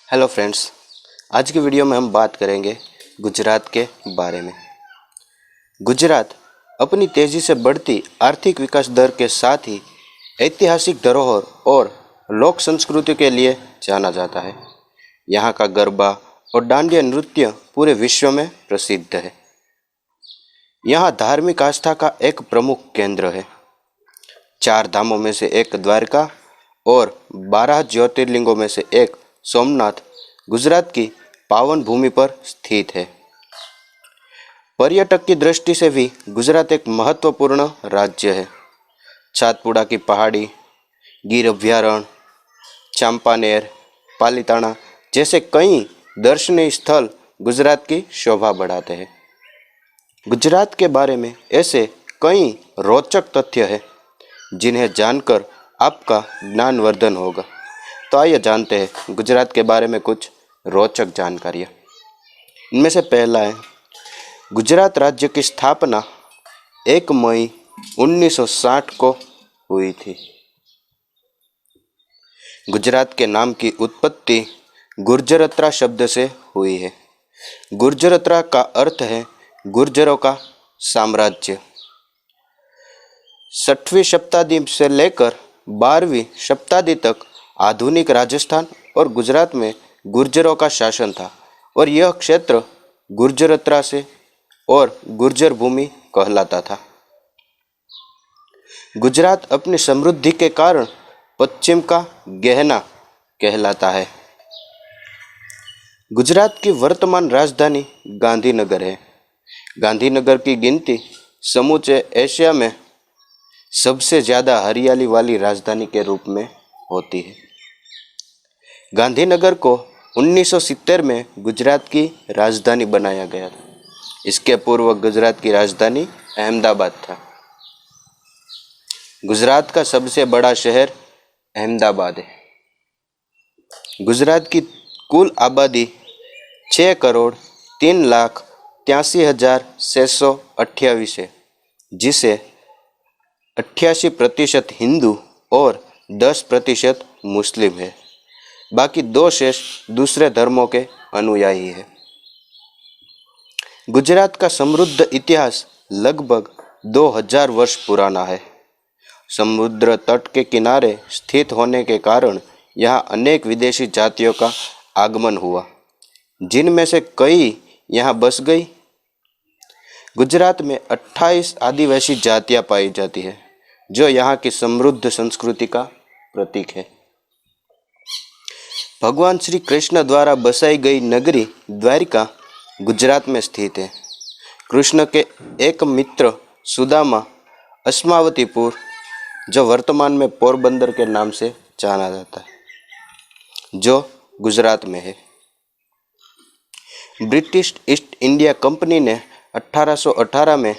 Hello friends, आज की video में हम बात करेंगे गुजरात के बारे में। गुजरात अपनी तेज़ी से बढ़ती आर्थिक विकास दर के साथ ही ऐतिहासिक धरोहर और लोक संस्कृति के लिए जाना जाता है। यहाँ का गरबा और डांडिया नृत्य पूरे विश्व में प्रसिद्ध है। यहाँ धार्मिक आस्था का एक प्रमुख केंद्र है। 4 धामों में से एक द्वारका और 12 ज्योतिर्लिंगों में से एक सोमनाथ गुजरात की पावन भूमि पर स्थित है। पर्यटक की दृष्टि से भी गुजरात एक महत्वपूर्ण राज्य है। सातपुड़ा की पहाड़ी, गिर अभयारण्य, चांपानेर, पालीताना जैसे कई दर्शनीय स्थल गुजरात की शोभा बढ़ाते हैं। गुजरात के बारे में ऐसे कई रोचक तथ्य हैं जिन्हें जानकर आपका ज्ञानवर्धन होगा। तो आइए जानते हैं गुजरात के बारे में कुछ रोचक जानकारियाँ। इनमें से पहला है, गुजरात राज्य की स्थापना 1 मई 1960 को हुई थी। गुजरात के नाम की उत्पत्ति गुर्जरत्रा शब्द से हुई है। गुर्जरत्रा का अर्थ है गुर्जरों का साम्राज्य। 6वीं शताब्दी से लेकर 12वीं शताब्दी तक आधुनिक राजस्थान और गुजरात में गुर्जरों का शासन था और यह क्षेत्र गुर्जरत्रा से और गुर्जर भूमि कहलाता था। गुजरात अपनी समृद्धि के कारण पश्चिम का गहना कहलाता है। गुजरात की वर्तमान राजधानी गांधीनगर है। गांधीनगर की गिनती समूचे एशिया में सबसे ज़्यादा हरियाली वाली राजधानी के रूप में होती है। गांधीनगर को 1970 में गुजरात की राजधानी बनाया गया था। इसके पूर्व गुजरात की राजधानी अहमदाबाद था। गुजरात का सबसे बड़ा शहर अहमदाबाद है। गुजरात की कुल आबादी 6,03,83,628 है, जिसे 88% हिंदू और 10% मुस्लिम है। बाकी 2 शेष दूसरे धर्मों के अनुयायी है। गुजरात का समृद्ध इतिहास लगभग 2000 वर्ष पुराना है। समुद्र तट के किनारे स्थित होने के कारण यहाँ अनेक विदेशी जातियों का आगमन हुआ, जिनमें से कई यहाँ बस गई। गुजरात में 28 आदिवासी जातियाँ पाई जाती है, जो यहाँ की समृद्ध संस्कृति का प्रतीक है। भगवान श्री कृष्ण द्वारा बसाई गई नगरी द्वारिका गुजरात में स्थित है। कृष्ण के एक मित्र सुदामा अस्मावतीपुर, जो वर्तमान में पोरबंदर के नाम से जाना जाता है, जो गुजरात में है। ब्रिटिश ईस्ट इंडिया कंपनी ने 1818 में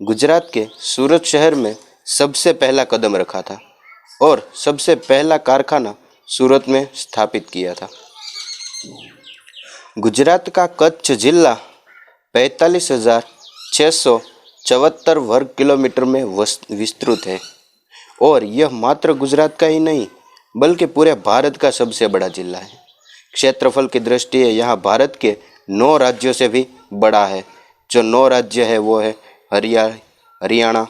गुजरात के सूरत शहर में सबसे पहला कदम रखा था और सबसे पहला कारखाना सूरत में स्थापित किया था। गुजरात का कच्छ जिला 45,674 वर्ग किलोमीटर में विस्तृत है और यह मात्र गुजरात का ही नहीं बल्कि पूरे भारत का सबसे बड़ा जिला है। क्षेत्रफल की दृष्टि से यहाँ भारत के 9 राज्यों से भी बड़ा है। जो 9 राज्य है वो है हरियाणा,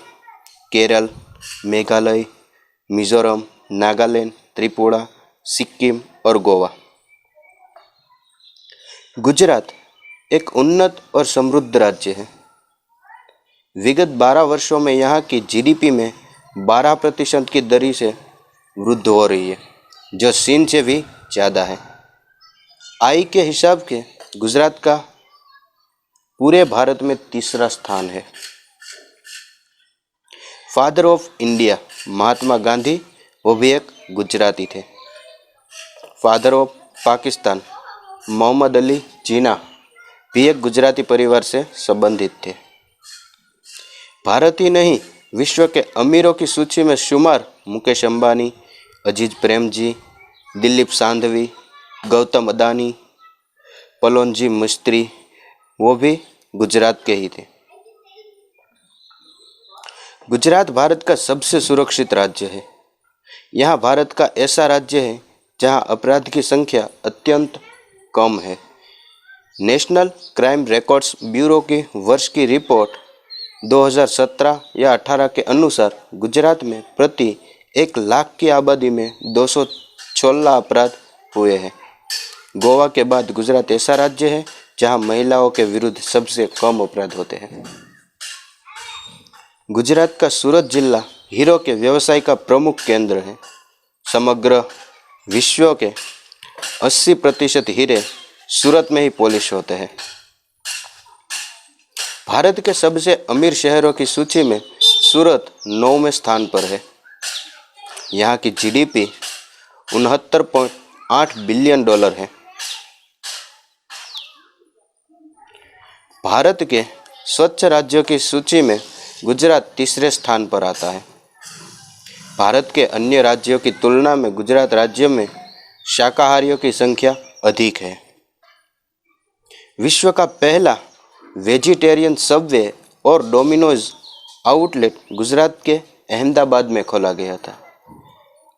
केरल, मेघालय, मिजोरम, नागालैंड, त्रिपुरा, सिक्किम और गोवा। गुजरात एक उन्नत और समृद्ध राज्य है। विगत 12 वर्षों में यहाँ की जीडीपी में 12% की दर से वृद्धि हो रही है, जो चीन से भी ज़्यादा है। आय के हिसाब के गुजरात का पूरे भारत में 3रा स्थान है। Father of India Mahatma Gandhi वो भी एक गुजराती थे। फादर ऑफ पाकिस्तान मोहम्मद अली जिन्ना भी एक गुजराती परिवार से संबंधित थे। भारत ही नहीं, विश्व के अमीरों की सूची में शुमार मुकेश अंबानी, अजीज प्रेमजी, दिलीप सांघवी, गौतम अदानी, पलोनजी मिस्त्री वो भी गुजरात के ही थे। गुजरात भारत का सबसे सुरक्षित राज्य है। यह भारत का ऐसा राज्य है जहां अपराध की संख्या अत्यंत कम है। नेशनल क्राइम रिकॉर्ड्स ब्यूरो की वर्ष की रिपोर्ट 2017 या 18 के अनुसार गुजरात में प्रति 1 लाख की आबादी में 216 अपराध हुए हैं। गोवा के बाद गुजरात ऐसा राज्य है जहां महिलाओं के विरुद्ध सबसे कम अपराध होते हैं। गुजरात का सूरत जिला हीरो के व्यवसाय का प्रमुख केंद्र है। समग्र विश्व के 80% हीरे सूरत में ही पॉलिश होते हैं। भारत के सबसे अमीर शहरों की सूची में सूरत 9वें स्थान पर है। यहाँ की जीडीपी 69.8 बिलियन डॉलर है। भारत के स्वच्छ राज्यों की सूची में गुजरात तीसरे स्थान पर आता है। भारत के अन्य राज्यों की तुलना में गुजरात राज्य में शाकाहारियों की संख्या अधिक है। विश्व का पहला वेजिटेरियन सबवे और डोमिनोज आउटलेट गुजरात के अहमदाबाद में खोला गया था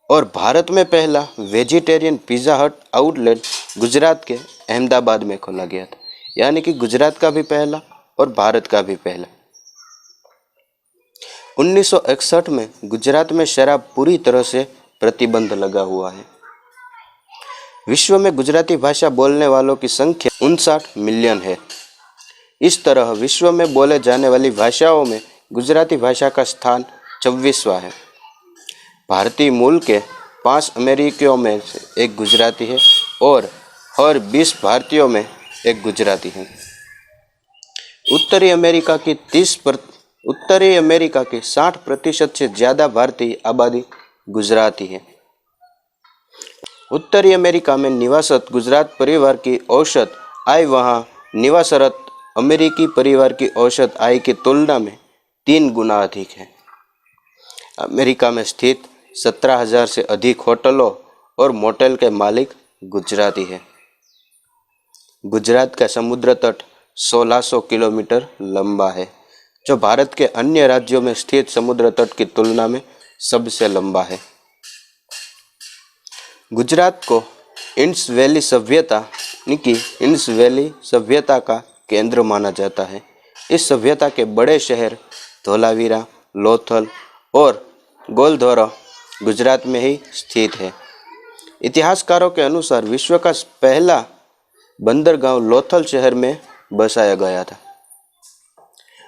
और भारत में पहला वेजिटेरियन पिज़्ज़ा हट आउटलेट गुजरात के अहमदाबाद में खोला गया था। यानी कि गुजरात का भी पहला और भारत का भी पहला। 1961 में गुजरात में शराब पूरी तरह से प्रतिबंध लगा हुआ है। विश्व में गुजराती भाषा बोलने वालों की संख्या 59 मिलियन है। इस तरह विश्व में बोले जाने वाली भाषाओं में गुजराती भाषा का स्थान 24वां है। भारतीय मूल के 5 अमेरिकियों में से एक गुजराती है और हर 20 भारतीयों में एक गुजराती है। उत्तरी अमेरिका की 60% से ज़्यादा भारतीय आबादी गुजराती है। उत्तरी अमेरिका में निवासरत गुजरात परिवार की औसत आय वहाँ निवासरत अमेरिकी परिवार की औसत आय की तुलना में 3 गुना अधिक है। अमेरिका में स्थित 17,000 से अधिक होटलों और मोटेल के मालिक गुजराती है। गुजरात का समुद्र तट 1600 किलोमीटर लंबा है, जो भारत के अन्य राज्यों में स्थित समुद्र तट की तुलना में सबसे लंबा है। गुजरात को इंडस वैली सभ्यता का केंद्र माना जाता है। इस सभ्यता के बड़े शहर धोलावीरा, लोथल और गोलधोरा गुजरात में ही स्थित है। इतिहासकारों के अनुसार विश्व का पहला बंदरगांव लोथल शहर में बसाया गया था।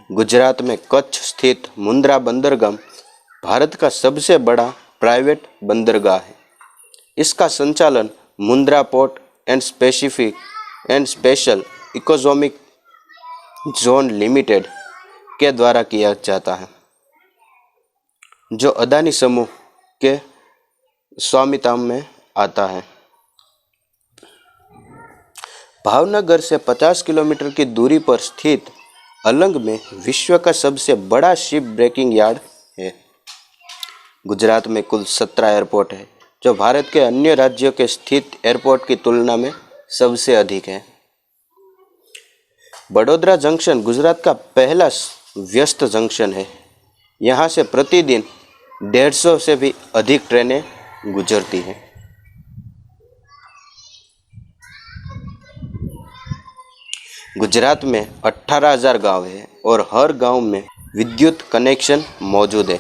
गुजरात में कच्छ स्थित मुंद्रा बंदरगाह भारत का सबसे बड़ा प्राइवेट बंदरगाह है। इसका संचालन Mundra port and special economic zone limited के द्वारा किया जाता है, जो अदानी समूह के स्वामित्व में आता है। भावनगर से 50 किलोमीटर की दूरी पर स्थित अलंग में विश्व का सबसे बड़ा शिप ब्रेकिंग यार्ड है। गुजरात में कुल 17 एयरपोर्ट है, जो भारत के अन्य राज्यों के स्थित एयरपोर्ट की तुलना में सबसे अधिक है। बड़ोदरा जंक्शन गुजरात का पहला व्यस्त जंक्शन है। यहाँ से प्रतिदिन 150 से भी अधिक ट्रेनें गुजरती हैं। गुजरात में 18,000 गांव हैं और हर गांव में विद्युत कनेक्शन मौजूद है।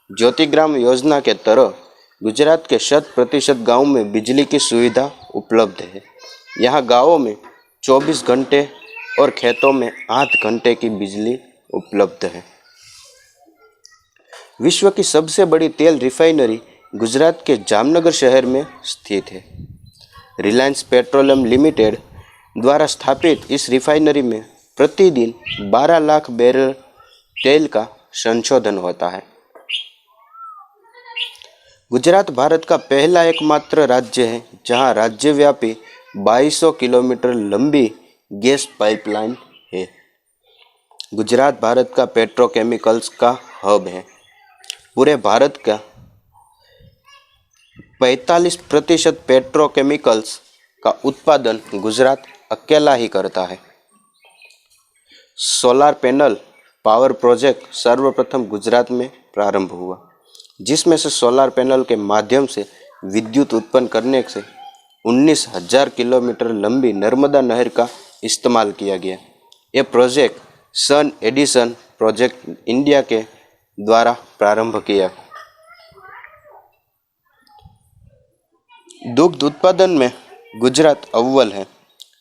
ज्योतिग्राम योजना के तहत गुजरात के 100% गांव में बिजली की सुविधा उपलब्ध है। यहाँ गांवों में 24 घंटे और खेतों में 8 घंटे की बिजली उपलब्ध है। विश्व की सबसे बड़ी तेल रिफाइनरी गुजरात के जामनगर शहर में स्थित है। रिलायंस पेट्रोलियम लिमिटेड द्वारा स्थापित इस रिफाइनरी में प्रतिदिन 12 लाख बैरल तेल का संशोधन होता है। गुजरात भारत का पहला एकमात्र राज्य है जहां राज्यव्यापी 2200 किलोमीटर लंबी गैस पाइपलाइन है। गुजरात भारत का पेट्रोकेमिकल्स का हब है। पूरे भारत का 45% पेट्रोकेमिकल्स का उत्पादन गुजरात अकेला ही करता है। सोलर पैनल पावर प्रोजेक्ट सर्वप्रथम गुजरात में प्रारंभ हुआ, जिसमें से सोलर पैनल के माध्यम से विद्युत उत्पन्न करने से 19,000 किलोमीटर लंबी नर्मदा नहर का इस्तेमाल किया गया। ये प्रोजेक्ट सन एडिशन प्रोजेक्ट इंडिया के द्वारा प्रारंभ किया। दुग्ध उत्पादन में गुजरात अव्वल है।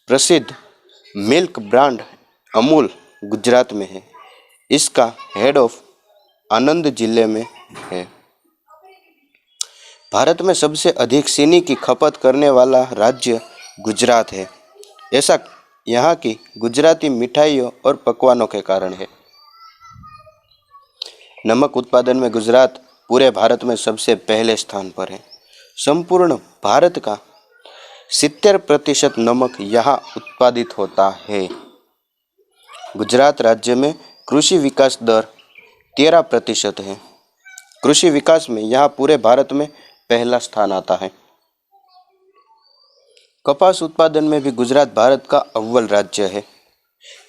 प्रसिद्ध मिल्क ब्रांड अमूल गुजरात में है। इसका हेड ऑफ आनंद जिले में है। भारत में सबसे अधिक चीनी की खपत करने वाला राज्य गुजरात है। ऐसा यहाँ की गुजराती मिठाइयों और पकवानों के कारण है। नमक उत्पादन में गुजरात पूरे भारत में सबसे पहले स्थान पर है। संपूर्ण भारत का 70% नमक यहाँ उत्पादित होता है। गुजरात राज्य में कृषि विकास दर 13% है। कृषि विकास में यहाँ पूरे भारत में पहला स्थान आता है। कपास उत्पादन में भी गुजरात भारत का अव्वल राज्य है।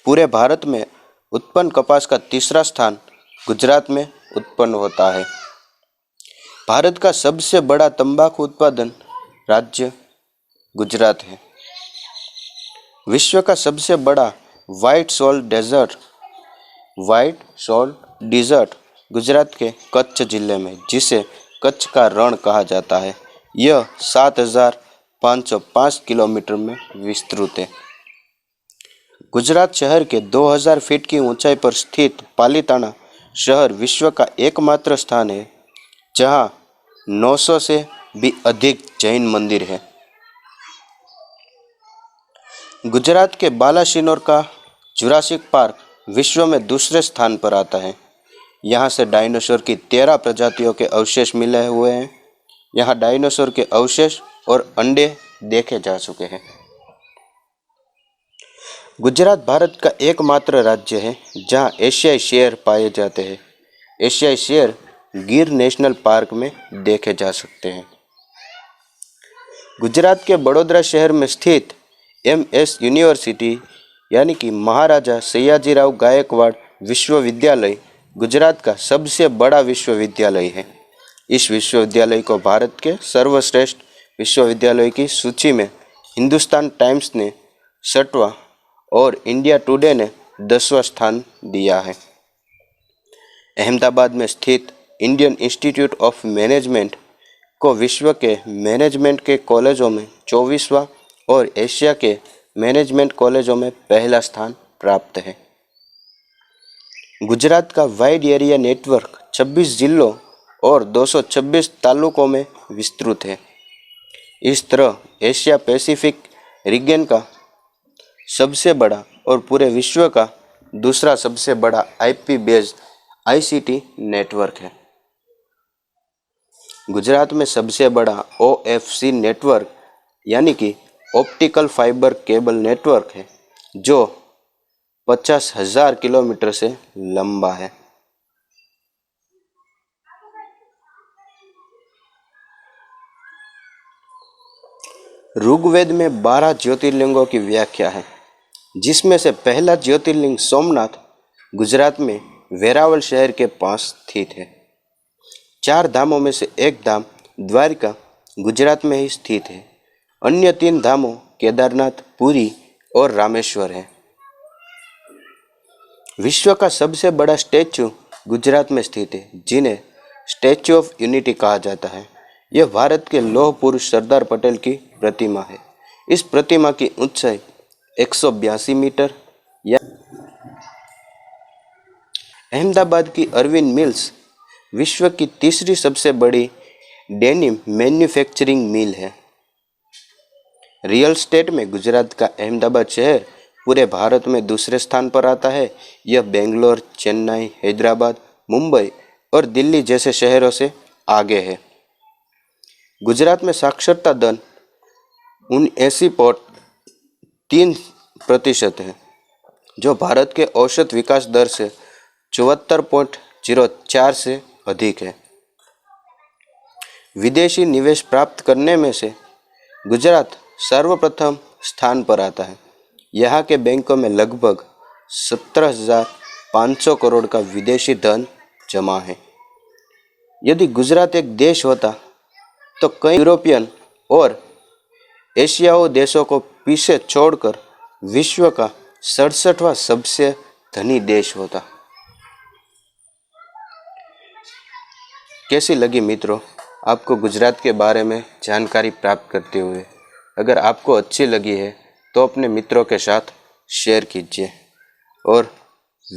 पूरे भारत में उत्पन्न कपास का तीसरा स्थान गुजरात में उत्पन्न होता है। भारत का सबसे बड़ा तंबाकू उत्पादन राज्य गुजरात है। विश्व का सबसे बड़ा व्हाइट सॉल्ट डिजर्ट गुजरात के कच्छ जिले में, जिसे कच्छ का रण कहा जाता है, यह 7,505 किलोमीटर में विस्तृत है। गुजरात शहर के 2000 फीट की ऊंचाई पर स्थित पालीताना शहर विश्व का एकमात्र स्थान है जहां 900 से भी अधिक जैन मंदिर है। गुजरात के बालासिनोर का जुरासिक पार्क विश्व में दूसरे स्थान पर आता है। यहाँ से डायनासोर की 13 प्रजातियों के अवशेष मिले हुए हैं। यहाँ डायनासोर के अवशेष और अंडे देखे जा चुके हैं। गुजरात भारत का एकमात्र राज्य है जहाँ एशियाई शेर पाए जाते हैं। एशियाई शेर गिर नेशनल पार्क में देखे जा सकते हैं। गुजरात के बड़ोदरा शहर में स्थित MS यूनिवर्सिटी यानी कि महाराजा सयाजीराव गायकवाड़ विश्वविद्यालय गुजरात का सबसे बड़ा विश्वविद्यालय है। इस विश्वविद्यालय को भारत के सर्वश्रेष्ठ विश्वविद्यालय की सूची में हिंदुस्तान टाइम्स ने 6वां और इंडिया टुडे ने 10वां स्थान दिया है। अहमदाबाद में स्थित इंडियन इंस्टीट्यूट ऑफ मैनेजमेंट को विश्व के मैनेजमेंट के कॉलेजों में 24वां और एशिया के मैनेजमेंट कॉलेजों में पहला स्थान प्राप्त है। गुजरात का वाइड एरिया नेटवर्क 26 जिलों और 226 तालुकों में विस्तृत है। इस तरह एशिया पैसिफिक रीजन का सबसे बड़ा और पूरे विश्व का दूसरा सबसे बड़ा IP बेस्ड ICT नेटवर्क है। गुजरात में सबसे बड़ा OFC नेटवर्क यानी कि ऑप्टिकल फाइबर केबल नेटवर्क है जो 50,000 किलोमीटर से लंबा है। ऋग्वेद में 12 ज्योतिर्लिंगों की व्याख्या है, जिसमें से पहला ज्योतिर्लिंग सोमनाथ गुजरात में वेरावल शहर के पास स्थित है। 4 धामों में से एक धाम द्वारिका गुजरात में ही स्थित है। अन्य 3 धामों केदारनाथ, पुरी और रामेश्वर है। विश्व का सबसे बड़ा स्टैच्यू गुजरात में स्थित है, जिन्हें स्टैच्यू ऑफ यूनिटी कहा जाता है। यह भारत के लौह पुरुष सरदार पटेल की प्रतिमा है। इस प्रतिमा की ऊंचाई 182 मीटर या अहमदाबाद की अरविंद मिल्स विश्व की तीसरी सबसे बड़ी डेनिम मैन्युफैक्चरिंग मिल है। रियल एस्टेट में गुजरात का अहमदाबाद शहर पूरे भारत में दूसरे स्थान पर आता है। यह बेंगलोर, चेन्नई, हैदराबाद, मुंबई और दिल्ली जैसे शहरों से आगे है। गुजरात में साक्षरता दर 79.3% है, जो भारत के औसत विकास दर से 74.04 से अधिक है। विदेशी निवेश प्राप्त करने में से गुजरात सर्वप्रथम स्थान पर आता है। यहाँ के बैंकों में लगभग 17,500 करोड़ का विदेशी धन जमा है। यदि गुजरात एक देश होता तो कई यूरोपियन और एशियाई देशों को पीछे छोड़कर विश्व का 67वां सबसे धनी देश होता। कैसी लगी मित्रों आपको गुजरात के बारे में जानकारी प्राप्त करते हुए? अगर आपको अच्छी लगी है तो अपने मित्रों के साथ शेयर कीजिए और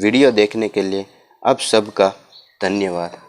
वीडियो देखने के लिए आप सबका धन्यवाद।